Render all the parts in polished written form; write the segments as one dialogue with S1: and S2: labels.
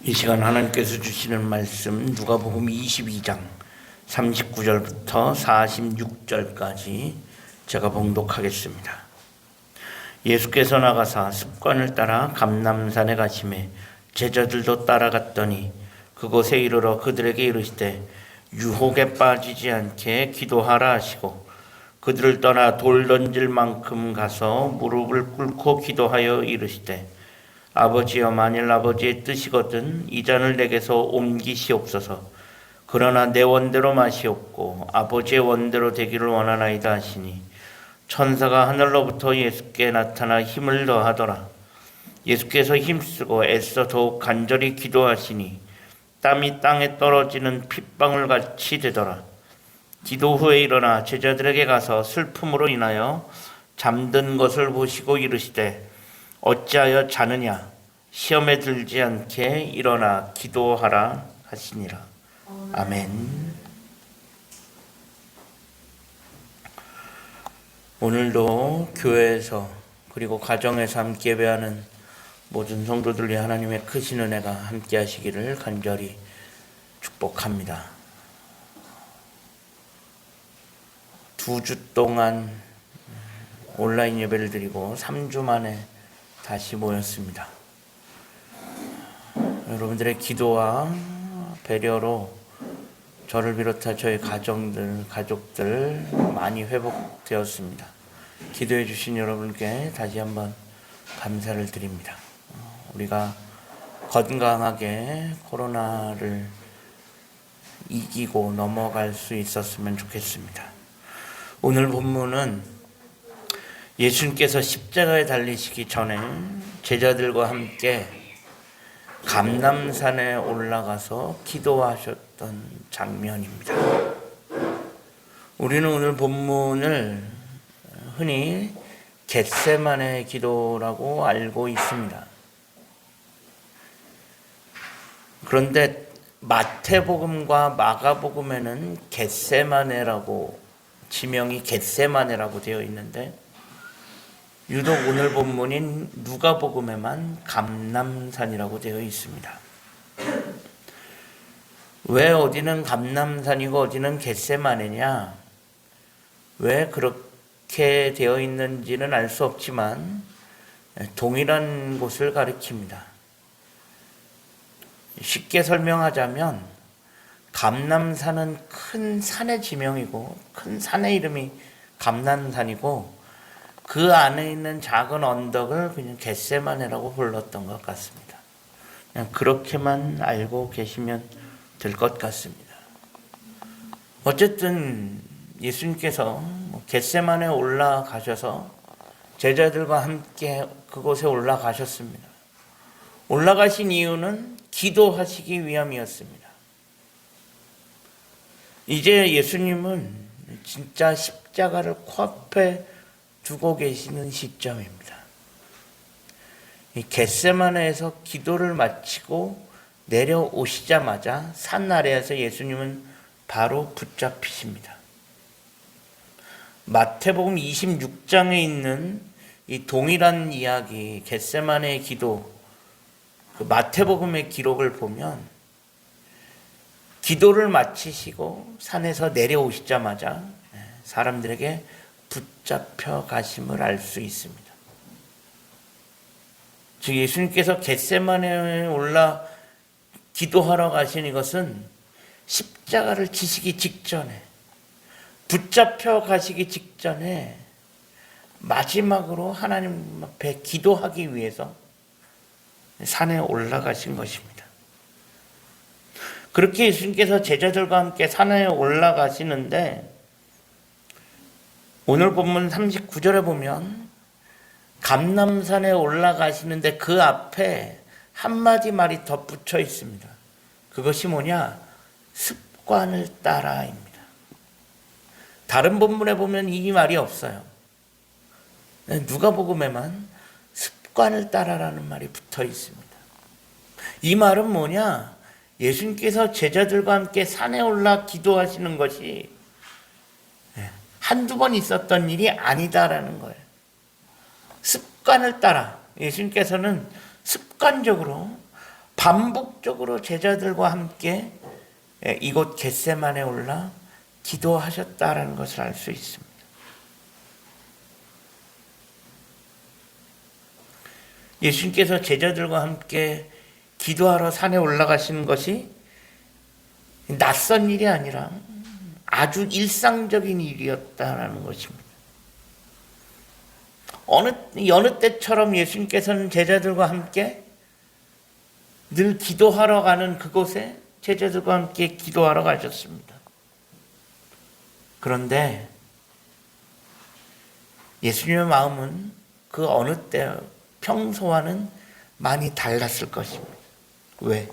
S1: 이 시간 하나님께서 주시는 말씀 누가복음 22장 39절부터 46절까지 제가 봉독하겠습니다. 예수께서 나가사 습관을 따라 감람산에 가시매 제자들도 따라갔더니 그곳에 이르러 그들에게 이르시되 유혹에 빠지지 않게 기도하라 하시고 그들을 떠나 돌 던질 만큼 가서 무릎을 꿇고 기도하여 이르시되 아버지여, 만일 아버지의 뜻이거든 이 잔을 내게서 옮기시옵소서. 그러나 내 원대로 마시옵고 아버지의 원대로 되기를 원하나이다 하시니 천사가 하늘로부터 예수께 나타나 힘을 더하더라. 예수께서 힘쓰고 애써 더욱 간절히 기도하시니 땀이 땅에 떨어지는 핏방울 같이 되더라. 기도 후에 일어나 제자들에게 가서 슬픔으로 인하여 잠든 것을 보시고 이르시되 어찌하여 자느냐? 시험에 들지 않게 일어나 기도하라 하시니라. 아멘. 오늘도 교회에서 그리고 가정에서 함께 예배하는 모든 성도들이 하나님의 크신 은혜가 함께 하시기를 간절히 축복합니다. 2주 동안 온라인 예배를 드리고 3주 만에 다시 모였습니다. 여러분들의 기도와 배려로 저를 비롯한 저희 가족들 많이 회복되었습니다. 기도해 주신 여러분께 다시 한번 감사를 드립니다. 우리가 건강하게 코로나를 이기고 넘어갈 수 있었으면 좋겠습니다. 오늘 본문은 예수님께서 십자가에 달리시기 전에 제자들과 함께 감람산에 올라가서 기도하셨던 장면입니다. 우리는 오늘 본문을 흔히 겟세마네 기도라고 알고 있습니다. 그런데 마태복음과 마가복음에는 겟세마네라고 지명이 겟세마네라고 되어 있는데 유독 오늘 본문인 누가복음에만 감람산이라고 되어 있습니다. 왜 어디는 감람산이고 어디는 겟세마네냐? 왜 그렇게 되어 있는지는 알 수 없지만 동일한 곳을 가리킵니다. 쉽게 설명하자면 감람산은 큰 산의 지명이고 큰 산의 이름이 감람산이고 그 안에 있는 작은 언덕을 그냥 겟세마네라고 불렀던 것 같습니다. 그냥 그렇게만 알고 계시면 될 것 같습니다. 어쨌든 예수님께서 겟세마네에 올라가셔서 제자들과 함께 그곳에 올라가셨습니다. 올라가신 이유는 기도하시기 위함이었습니다. 이제 예수님은 진짜 십자가를 코앞에 두고 계시는 시점입니다. 이 겟세마네에서 기도를 마치고 내려오시자마자 산 아래에서 예수님은 바로 붙잡히십니다. 마태복음 26장에 있는 이 동일한 이야기 겟세마네의 기도, 그 마태복음의 기록을 보면 기도를 마치시고 산에서 내려오시자마자 사람들에게 붙잡혀 가심을 알 수 있습니다. 즉 예수님께서 겟세마네에 올라 기도하러 가신 이것은 십자가를 지시기 직전에 붙잡혀 가시기 직전에 마지막으로 하나님 앞에 기도하기 위해서 산에 올라가신 것입니다. 그렇게 예수님께서 제자들과 함께 산에 올라가시는데 오늘 본문 39절에 보면 감람산에 올라가시는데 그 앞에 한마디 말이 덧붙여 있습니다. 그것이 뭐냐? 습관을 따라입니다. 다른 본문에 보면 이 말이 없어요. 누가복음에만 습관을 따라라는 말이 붙어 있습니다. 이 말은 뭐냐? 예수님께서 제자들과 함께 산에 올라 기도하시는 것이 한두 번 있었던 일이 아니다라는 거예요. 습관을 따라 예수님께서는 습관적으로 반복적으로 제자들과 함께 이곳 겟세마네에 올라 기도하셨다라는 것을 알 수 있습니다. 예수님께서 제자들과 함께 기도하러 산에 올라가시는 것이 낯선 일이 아니라 아주 일상적인 일이었다라는 것입니다. 여느 때처럼 예수님께서는 제자들과 함께 늘 기도하러 가는 그곳에 제자들과 함께 기도하러 가셨습니다. 그런데 예수님의 마음은 그 어느 때 평소와는 많이 달랐을 것입니다. 왜?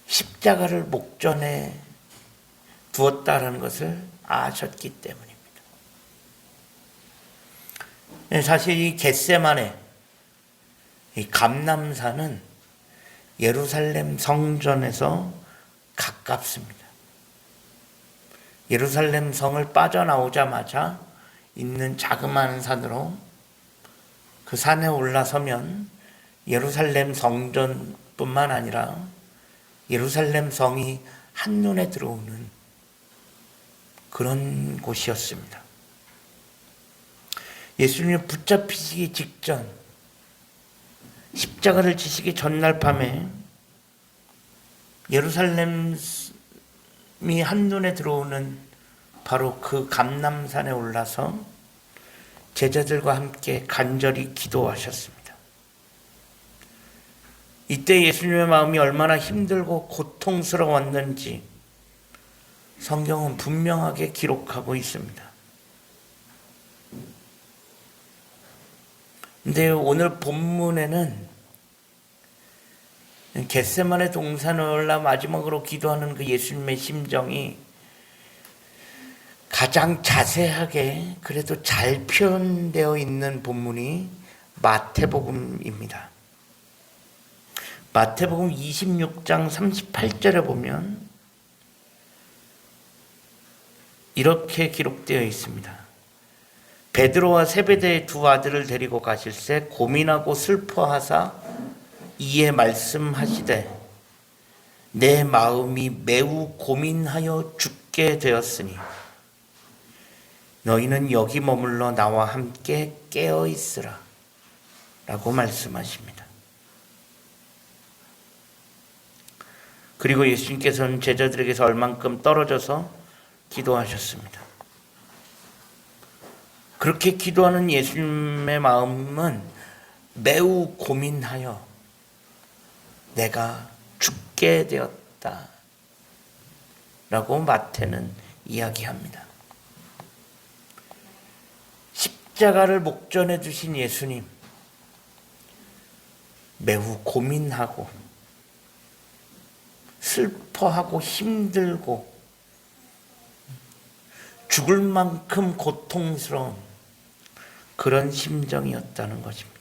S1: 십자가를 목전에 두었다라는 것을 아셨기 때문입니다. 사실 이 겟세마네, 이 감람산은 예루살렘 성전에서 가깝습니다. 예루살렘 성을 빠져나오자마자 있는 자그마한 산으로 그 산에 올라서면 예루살렘 성전뿐만 아니라 예루살렘 성이 한눈에 들어오는 그런 곳이었습니다. 예수님이 붙잡히시기 직전, 십자가를 지시기 전날 밤에 예루살렘이 한눈에 들어오는 바로 그 감람산에 올라서 제자들과 함께 간절히 기도하셨습니다. 이때 예수님의 마음이 얼마나 힘들고 고통스러웠는지 성경은 분명하게 기록하고 있습니다. 근데 오늘 본문에는 겟세마네 동산에 올라 마지막으로 기도하는 그 예수님의 심정이 가장 자세하게 그래도 잘 표현되어 있는 본문이 마태복음입니다. 마태복음 26장 38절에 보면 이렇게 기록되어 있습니다. 베드로와 세베대의 두 아들을 데리고 가실새 고민하고 슬퍼하사 이에 말씀하시되 내 마음이 매우 고민하여 죽게 되었으니 너희는 여기 머물러 나와 함께 깨어 있으라 라고 말씀하십니다. 그리고 예수님께서는 제자들에게서 얼만큼 떨어져서 기도하셨습니다. 그렇게 기도하는 예수님의 마음은 매우 고민하여 내가 죽게 되었다 라고 마태는 이야기합니다. 십자가를 목전에 두신 예수님, 매우 고민하고 슬퍼하고 힘들고 죽을 만큼 고통스러운 그런 심정이었다는 것입니다.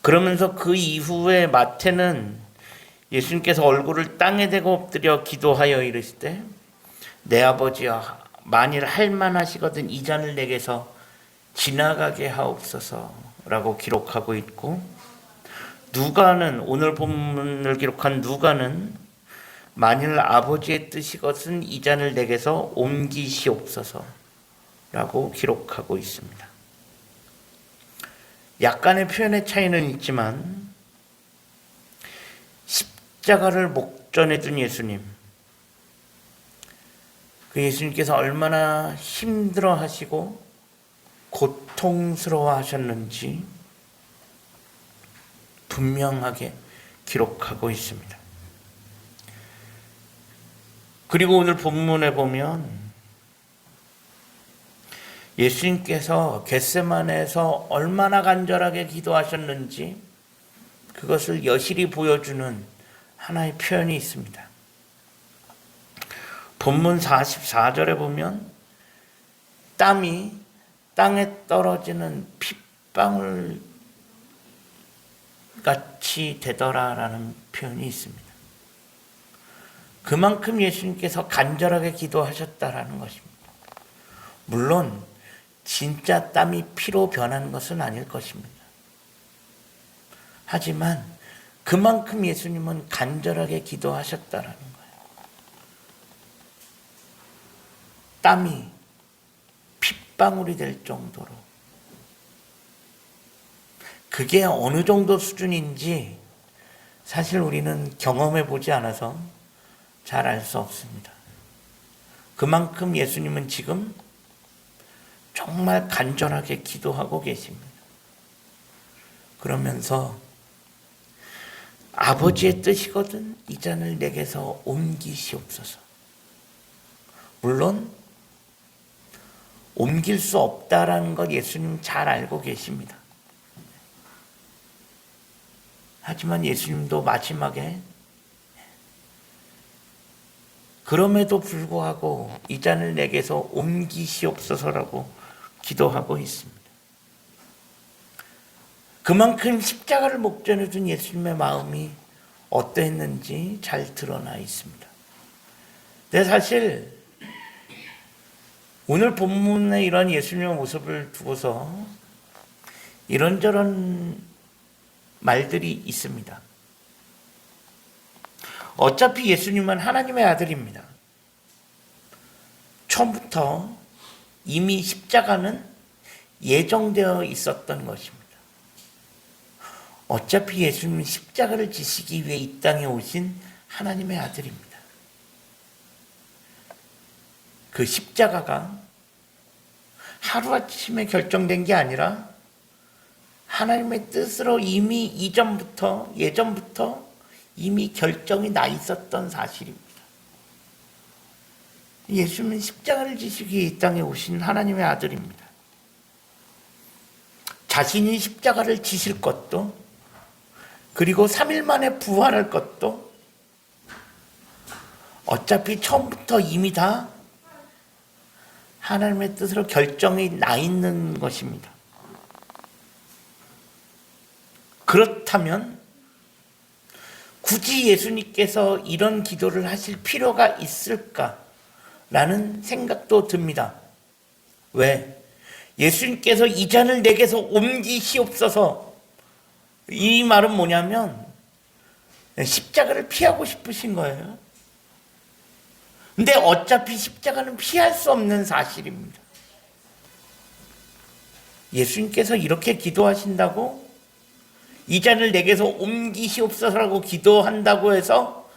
S1: 그러면서 그 이후에 마태는 예수님께서 얼굴을 땅에 대고 엎드려 기도하여 이르시되 내 아버지여 만일 할만하시거든 이 잔을 내게서 지나가게 하옵소서라고 기록하고 있고, 누가는 오늘 본문을 기록한 누가는 만일 아버지의 뜻이것은 이 잔을 내게서 옮기시옵소서라고 기록하고 있습니다. 약간의 표현의 차이는 있지만 십자가를 목전에 둔 예수님, 그 예수님께서 얼마나 힘들어 하시고 고통스러워 하셨는지 분명하게 기록하고 있습니다. 그리고 오늘 본문에 보면 예수님께서 겟세마네에서 얼마나 간절하게 기도하셨는지 그것을 여실히 보여주는 하나의 표현이 있습니다. 본문 44절에 보면 땀이 땅에 떨어지는 핏방울 같이 되더라라는 표현이 있습니다. 그만큼 예수님께서 간절하게 기도하셨다라는 것입니다. 물론 진짜 땀이 피로 변한 것은 아닐 것입니다. 하지만 그만큼 예수님은 간절하게 기도하셨다라는 거예요. 땀이 핏방울이 될 정도로. 그게 어느 정도 수준인지 사실 우리는 경험해 보지 않아서 잘 알 수 없습니다. 그만큼 예수님은 지금 정말 간절하게 기도하고 계십니다. 그러면서 아버지의 뜻이거든 이 잔을 내게서 옮기시옵소서. 물론 옮길 수 없다라는 것 예수님 잘 알고 계십니다. 하지만 예수님도 마지막에 그럼에도 불구하고 이 잔을 내게서 옮기시옵소서라고 기도하고 있습니다. 그만큼 십자가를 목전에 둔 예수님의 마음이 어떠했는지 잘 드러나 있습니다. 근데 사실 오늘 본문의 이런 예수님의 모습을 두고서 이런저런 말들이 있습니다. 어차피 예수님은 하나님의 아들입니다. 처음부터 이미 십자가는 예정되어 있었던 것입니다. 어차피 예수님은 십자가를 지시기 위해 이 땅에 오신 하나님의 아들입니다. 그 십자가가 하루아침에 결정된 게 아니라 하나님의 뜻으로 이미 예전부터 이미 결정이 나 있었던 사실입니다. 예수님은 십자가를 지시기 위해 이 땅에 오신 하나님의 아들입니다. 자신이 십자가를 지실 것도 그리고 3일 만에 부활할 것도 어차피 처음부터 이미 다 하나님의 뜻으로 결정이 나 있는 것입니다. 그렇다면 굳이 예수님께서 이런 기도를 하실 필요가 있을까라는 생각도 듭니다. 왜? 예수님께서 이 잔을 내게서 옮기시옵소서. 이 말은 뭐냐면 십자가를 피하고 싶으신 거예요. 근데 어차피 십자가는 피할 수 없는 사실입니다. 예수님께서 이렇게 기도하신다고 이 잔을 내게서 옮기시옵소서라고 기도한다고 해서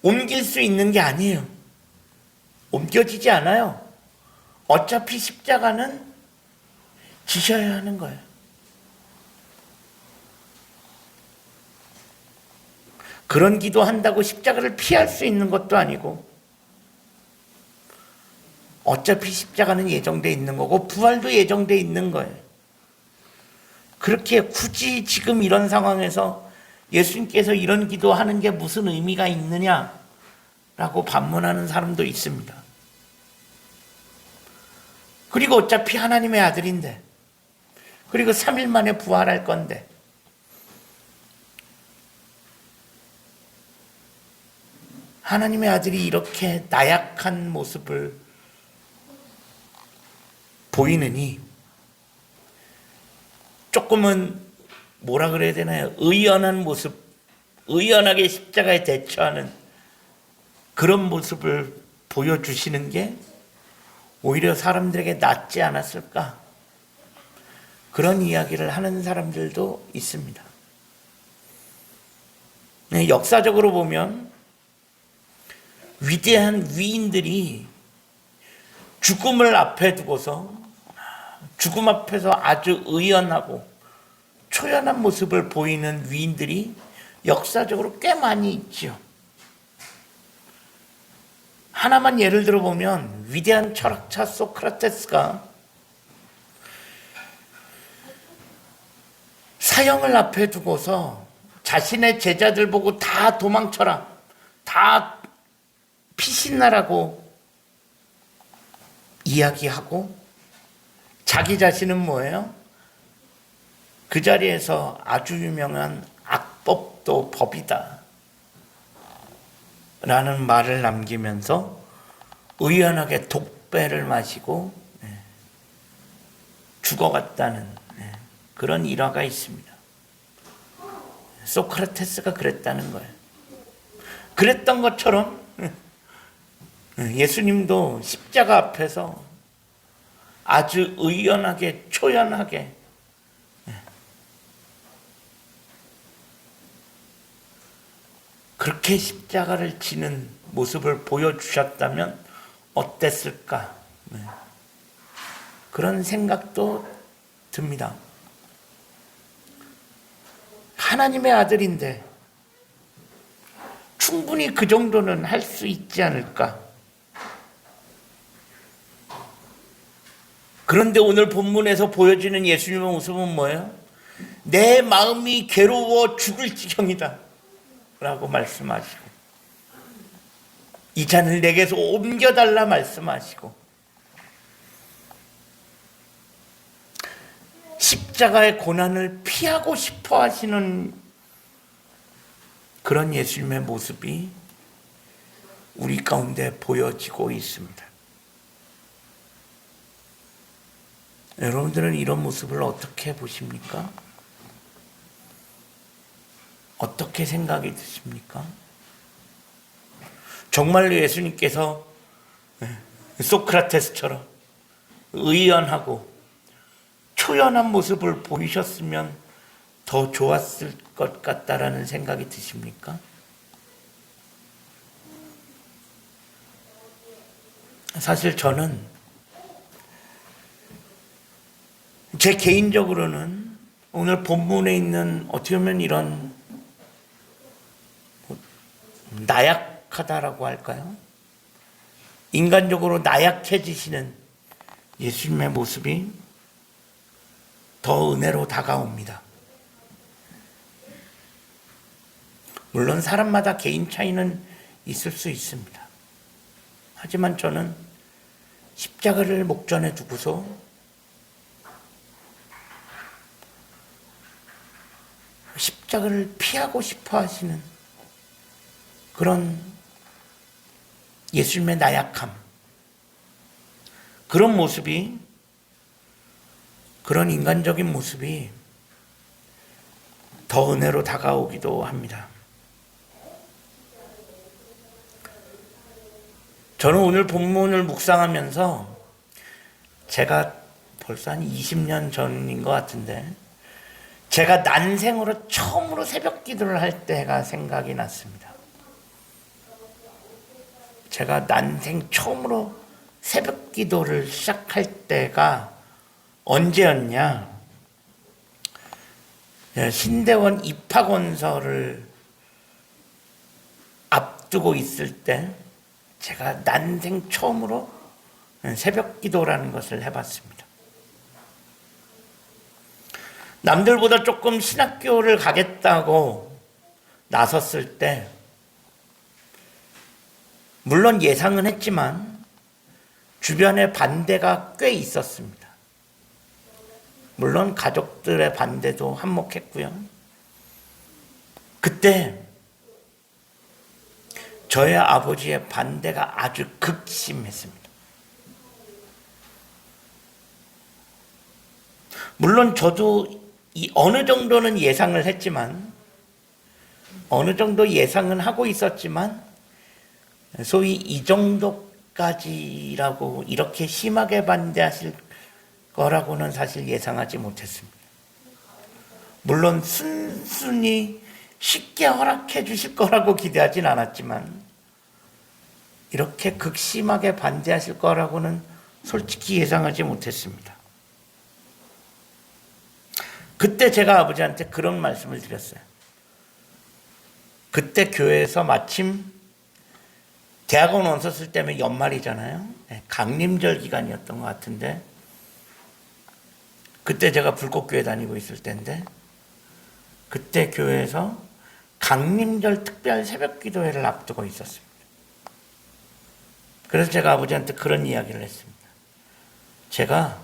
S1: 옮길 수 있는 게 아니에요. 옮겨지지 않아요. 어차피 십자가는 지셔야 하는 거예요. 그런 기도한다고 십자가를 피할 수 있는 것도 아니고 어차피 십자가는 예정되어 있는 거고 부활도 예정되어 있는 거예요. 그렇게 굳이 지금 이런 상황에서 예수님께서 이런 기도하는 게 무슨 의미가 있느냐라고 반문하는 사람도 있습니다. 그리고 어차피 하나님의 아들인데 그리고 3일 만에 부활할 건데 하나님의 아들이 이렇게 나약한 모습을 보이느니 조금은 뭐라 그래야 되나요? 의연한 모습, 의연하게 십자가에 대처하는 그런 모습을 보여주시는 게 오히려 사람들에게 낫지 않았을까? 그런 이야기를 하는 사람들도 있습니다. 네, 역사적으로 보면 위대한 위인들이 죽음을 앞에 두고서 죽음 앞에서 아주 의연하고 초연한 모습을 보이는 위인들이 역사적으로 꽤 많이 있죠. 하나만 예를 들어보면 위대한 철학자 소크라테스가 사형을 앞에 두고서 자신의 제자들 보고 다 도망쳐라, 다 피신나라고 이야기하고 자기 자신은 뭐예요? 그 자리에서 아주 유명한 악법도 법이다 라는 말을 남기면서 의연하게 독배를 마시고 죽어갔다는 그런 일화가 있습니다. 소크라테스가 그랬다는 거예요. 그랬던 것처럼 예수님도 십자가 앞에서 아주 의연하게 초연하게 그렇게 십자가를 지는 모습을 보여주셨다면 어땠을까? 그런 생각도 듭니다. 하나님의 아들인데 충분히 그 정도는 할 수 있지 않을까? 그런데 오늘 본문에서 보여지는 예수님의 모습은 뭐예요? 내 마음이 괴로워 죽을 지경이다 라고 말씀하시고, 이 잔을 내게서 옮겨달라 말씀하시고, 십자가의 고난을 피하고 싶어 하시는 그런 예수님의 모습이 우리 가운데 보여지고 있습니다. 여러분들은 이런 모습을 어떻게 보십니까? 어떻게 생각이 드십니까? 정말로 예수님께서 소크라테스처럼 의연하고 초연한 모습을 보이셨으면 더 좋았을 것 같다라는 생각이 드십니까? 사실 저는 제 개인적으로는 오늘 본문에 있는 어떻게 보면 이런 나약하다라고 할까요? 인간적으로 나약해지시는 예수님의 모습이 더 은혜로 다가옵니다. 물론 사람마다 개인 차이는 있을 수 있습니다. 하지만 저는 십자가를 목전에 두고서 십자가를 피하고 싶어 하시는 그런 예수님의 나약함, 그런 모습이, 그런 인간적인 모습이 더 은혜로 다가오기도 합니다. 저는 오늘 본문을 묵상하면서 제가 벌써 한 20년 전인 것 같은데 제가 난생으로 처음으로 새벽 기도를 할 때가 생각이 났습니다. 제가 난생 처음으로 새벽 기도를 시작할 때가 언제였냐? 신대원 입학원서를 앞두고 있을 때 제가 난생 처음으로 새벽 기도라는 것을 해봤습니다. 남들보다 조금 신학교를 가겠다고 나섰을 때 물론 예상은 했지만 주변에 반대가 꽤 있었습니다. 물론 가족들의 반대도 한몫했고요. 그때 저의 아버지의 반대가 아주 극심했습니다. 물론 저도 어느 정도는 예상을 했지만, 어느 정도 예상은 하고 있었지만, 소위 이 정도까지라고 이렇게 심하게 반대하실 거라고는 사실 예상하지 못했습니다. 물론 순순히 쉽게 허락해 주실 거라고 기대하진 않았지만, 이렇게 극심하게 반대하실 거라고는 솔직히 예상하지 못했습니다. 그때 제가 아버지한테 그런 말씀을 드렸어요. 그때 교회에서 마침 대학원 원서 쓸 때면 연말이잖아요. 강림절 기간이었던 것 같은데, 그때 제가 불꽃교회 다니고 있을 때인데, 그때 교회에서 강림절 특별 새벽 기도회를 앞두고 있었습니다. 그래서 제가 아버지한테 그런 이야기를 했습니다. 제가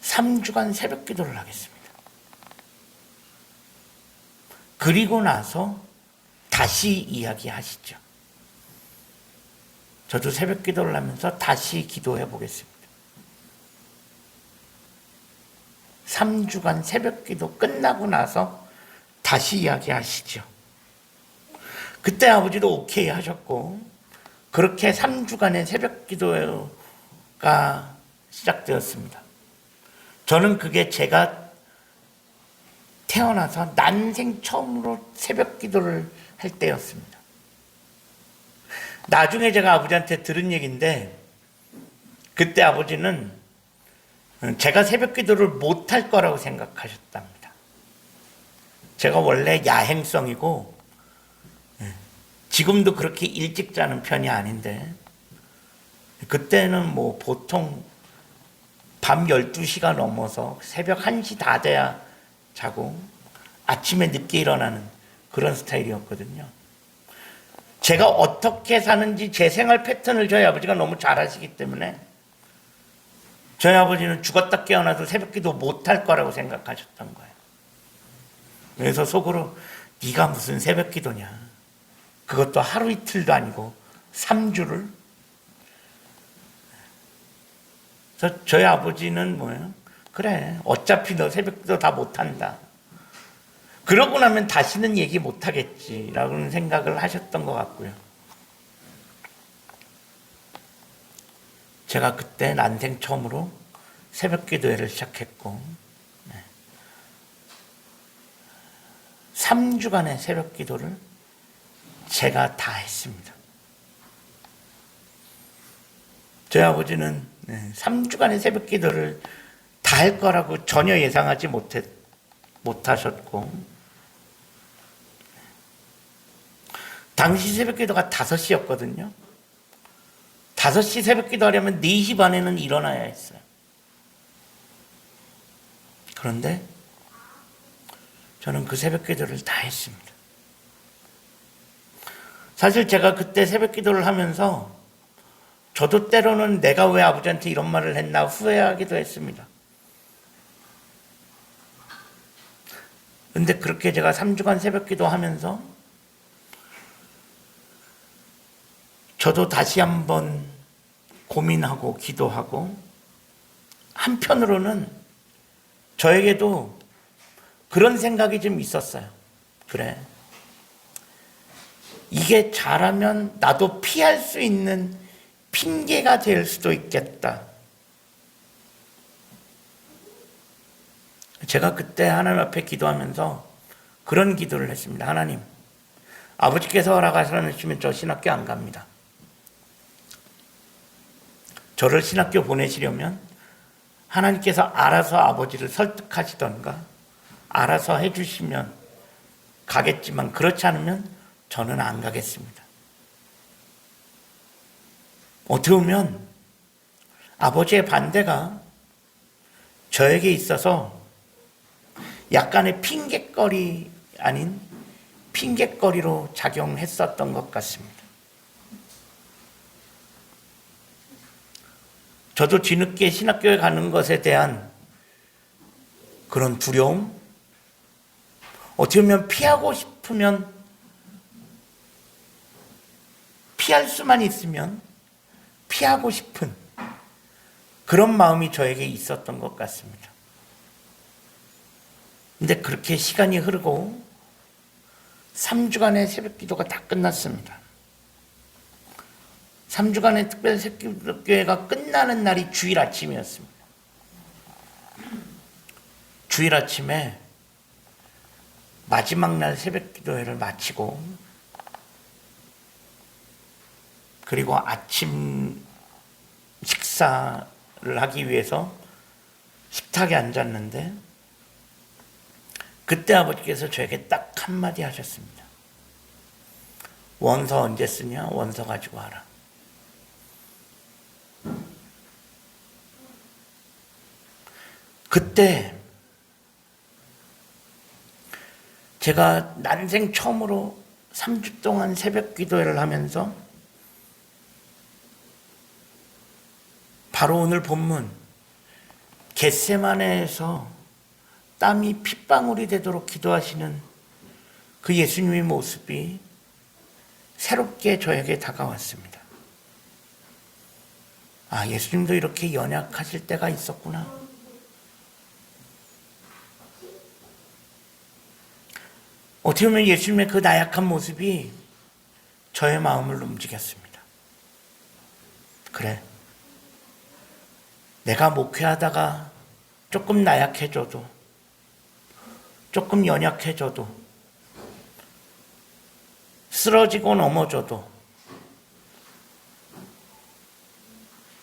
S1: 3주간 새벽 기도를 하겠습니다. 그리고 나서 다시 이야기하시죠. 저도 새벽 기도를 하면서 다시 기도해 보겠습니다. 3주간 새벽 기도 끝나고 나서 다시 이야기하시죠. 그때 아버지도 오케이 하셨고 그렇게 3주간의 새벽 기도가 시작되었습니다. 저는 그게 제가 태어나서 난생 처음으로 새벽 기도를 할 때였습니다. 나중에 제가 아버지한테 들은 얘기인데 그때 아버지는 제가 새벽 기도를 못할 거라고 생각하셨답니다. 제가 원래 야행성이고 지금도 그렇게 일찍 자는 편이 아닌데 그때는 뭐 보통 밤 12시가 넘어서 새벽 1시 다 돼야 자고 아침에 늦게 일어나는 그런 스타일이었거든요. 제가 어떻게 사는지 제 생활 패턴을 저희 아버지가 너무 잘 아시기 때문에 저희 아버지는 죽었다 깨어나도 새벽기도 못할 거라고 생각하셨던 거예요. 그래서 속으로 네가 무슨 새벽기도냐. 그것도 하루 이틀도 아니고 3주를. 그래서 저희 아버지는 뭐예요? 그래 어차피 너 새벽기도 다 못한다. 그러고 나면 다시는 얘기 못하겠지라는 생각을 하셨던 것 같고요. 제가 그때 난생 처음으로 새벽 기도회를 시작했고 3주간의 새벽 기도를 제가 다 했습니다. 저희 아버지는 3주간의 새벽 기도를 다 할 거라고 전혀 예상하지 못하셨고 당시 새벽 기도가 5시였거든요. 5시 새벽 기도 하려면 4시 반에는 일어나야 했어요. 그런데 저는 그 새벽 기도를 다 했습니다. 사실 제가 그때 새벽 기도를 하면서 저도 때로는 내가 왜 아버지한테 이런 말을 했나 후회하기도 했습니다. 근데 그렇게 제가 3주간 새벽 기도 하면서 저도 다시 한번 고민하고 기도하고 한편으로는 저에게도 그런 생각이 좀 있었어요. 그래. 이게 잘하면 나도 피할 수 있는 핑계가 될 수도 있겠다. 제가 그때 하나님 앞에 기도하면서 그런 기도를 했습니다. 하나님, 아버지께서 허락하시면 저 신학교 안 갑니다. 저를 신학교 보내시려면 하나님께서 알아서 아버지를 설득하시던가 알아서 해주시면 가겠지만 그렇지 않으면 저는 안 가겠습니다. 어떻게 보면 아버지의 반대가 저에게 있어서 약간의 핑곗거리 아닌 핑곗거리로 작용했었던 것 같습니다. 저도 뒤늦게 신학교에 가는 것에 대한 그런 두려움, 어떻게 보면 피하고 싶으면 피할 수만 있으면 피하고 싶은 그런 마음이 저에게 있었던 것 같습니다. 근데 그렇게 시간이 흐르고 3주간의 새벽 기도가 다 끝났습니다. 3주간의 특별 새벽기도회가 끝나는 날이 주일 아침이었습니다. 주일 아침에 마지막 날 새벽 기도회를 마치고 그리고 아침 식사를 하기 위해서 식탁에 앉았는데 그때 아버지께서 저에게 딱 한마디 하셨습니다. 원서 언제 쓰냐? 원서 가지고 와라. 그때 제가 난생 처음으로 3주 동안 새벽 기도회를 하면서 바로 오늘 본문 겟세마네에서 땀이 핏방울이 되도록 기도하시는 그 예수님의 모습이 새롭게 저에게 다가왔습니다. 아, 예수님도 이렇게 연약하실 때가 있었구나. 어떻게 보면 예수님의 그 나약한 모습이 저의 마음을 움직였습니다. 그래, 내가 목회하다가 조금 나약해져도, 조금 연약해져도, 쓰러지고 넘어져도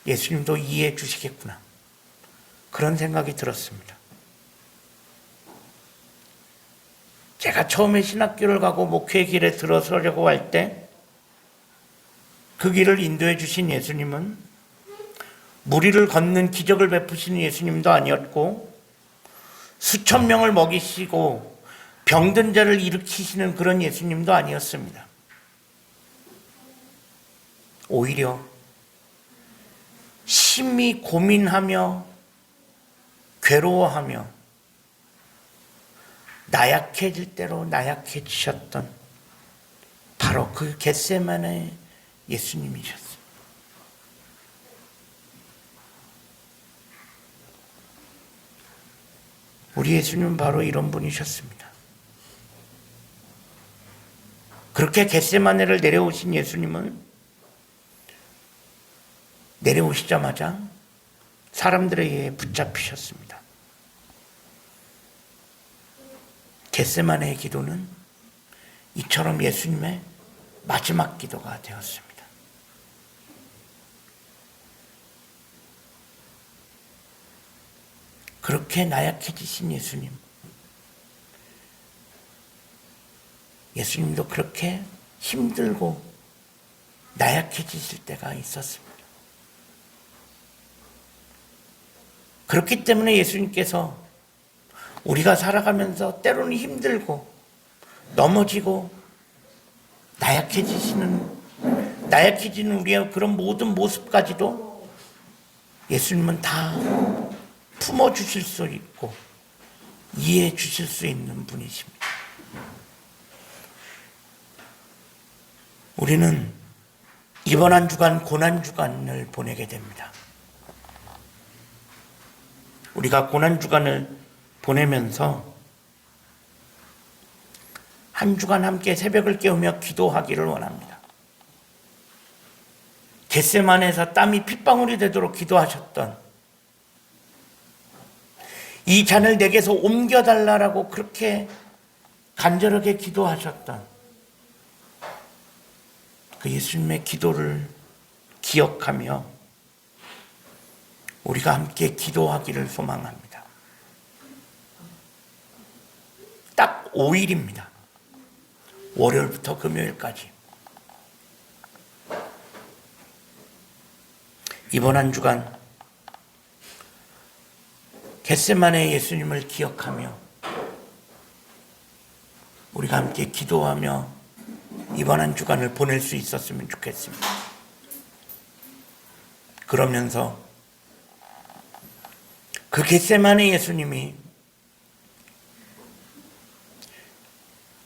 S1: 예수님도 이해해 주시겠구나, 그런 생각이 들었습니다. 제가 처음에 신학교를 가고 목회 길에 들어서려고 할 때 그 길을 인도해 주신 예수님은 무리를 걷는 기적을 베푸시는 예수님도 아니었고, 수천 명을 먹이시고 병든 자를 일으키시는 그런 예수님도 아니었습니다. 오히려 심히 고민하며 괴로워하며 나약해질 대로 나약해지셨던 바로 그 겟세마네 예수님이셨어요. 우리 예수님은 바로 이런 분이셨습니다. 그렇게 겟세마네를 내려오신 예수님은 내려오시자마자 사람들에 의해 붙잡히셨습니다. 겟세마네의 기도는 이처럼 예수님의 마지막 기도가 되었습니다. 그렇게 나약해지신 예수님도 그렇게 힘들고 나약해지실 때가 있었습니다. 그렇기 때문에 예수님께서 우리가 살아가면서 때로는 힘들고 넘어지고 나약해지는 우리의 그런 모든 모습까지도 예수님은 다 품어주실 수 있고 이해해 주실 수 있는 분이십니다. 우리는 이번 한 주간 고난주간을 보내게 됩니다. 우리가 고난주간을 보내면서 한 주간 함께 새벽을 깨우며 기도하기를 원합니다. 겟세마네에서 땀이 핏방울이 되도록 기도하셨던, 이 잔을 내게서 옮겨달라고 그렇게 간절하게 기도하셨던 그 예수님의 기도를 기억하며 우리가 함께 기도하기를 소망합니다. 딱 5일입니다. 월요일부터 금요일까지. 이번 한 주간 겟세마네 예수님을 기억하며 우리가 함께 기도하며 이번 한 주간을 보낼 수 있었으면 좋겠습니다. 그러면서 그 겟세마네 예수님이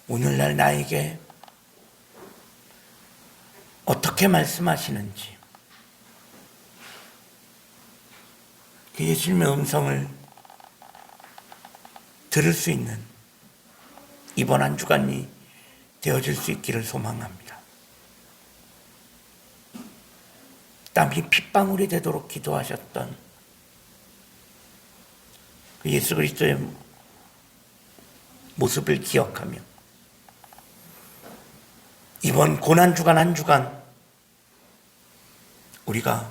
S1: 오늘날 나에게 어떻게 말씀하시는지, 그 예수님의 음성을 들을 수 있는 이번 한 주간이 되어질 수 있기를 소망합니다. 땀이 핏방울이 되도록 기도하셨던 그 예수 그리스도의 모습을 기억하며 이번 고난주간 한 주간 우리가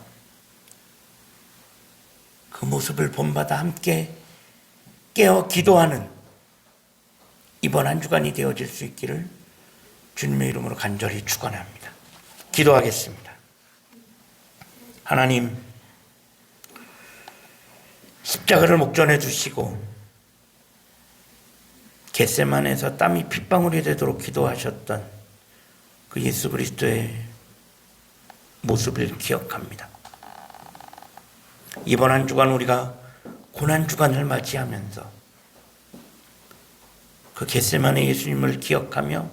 S1: 그 모습을 본받아 함께 깨어 기도하는 이번 한 주간이 되어질 수 있기를 주님의 이름으로 간절히 축원합니다. 기도하겠습니다. 하나님, 십자가를 목전에 두시고 겟세마네에서 땀이 핏방울이 되도록 기도하셨던 그 예수 그리스도의 모습을 기억합니다. 이번 한 주간 우리가 고난 주간을 맞이하면서 그 겟세마네 예수님을 기억하며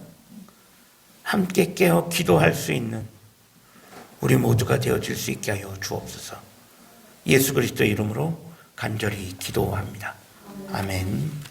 S1: 함께 깨어 기도할 수 있는 우리 모두가 되어질 수 있게 하여 주옵소서. 예수 그리스도의 이름으로 간절히 기도합니다. 아멘.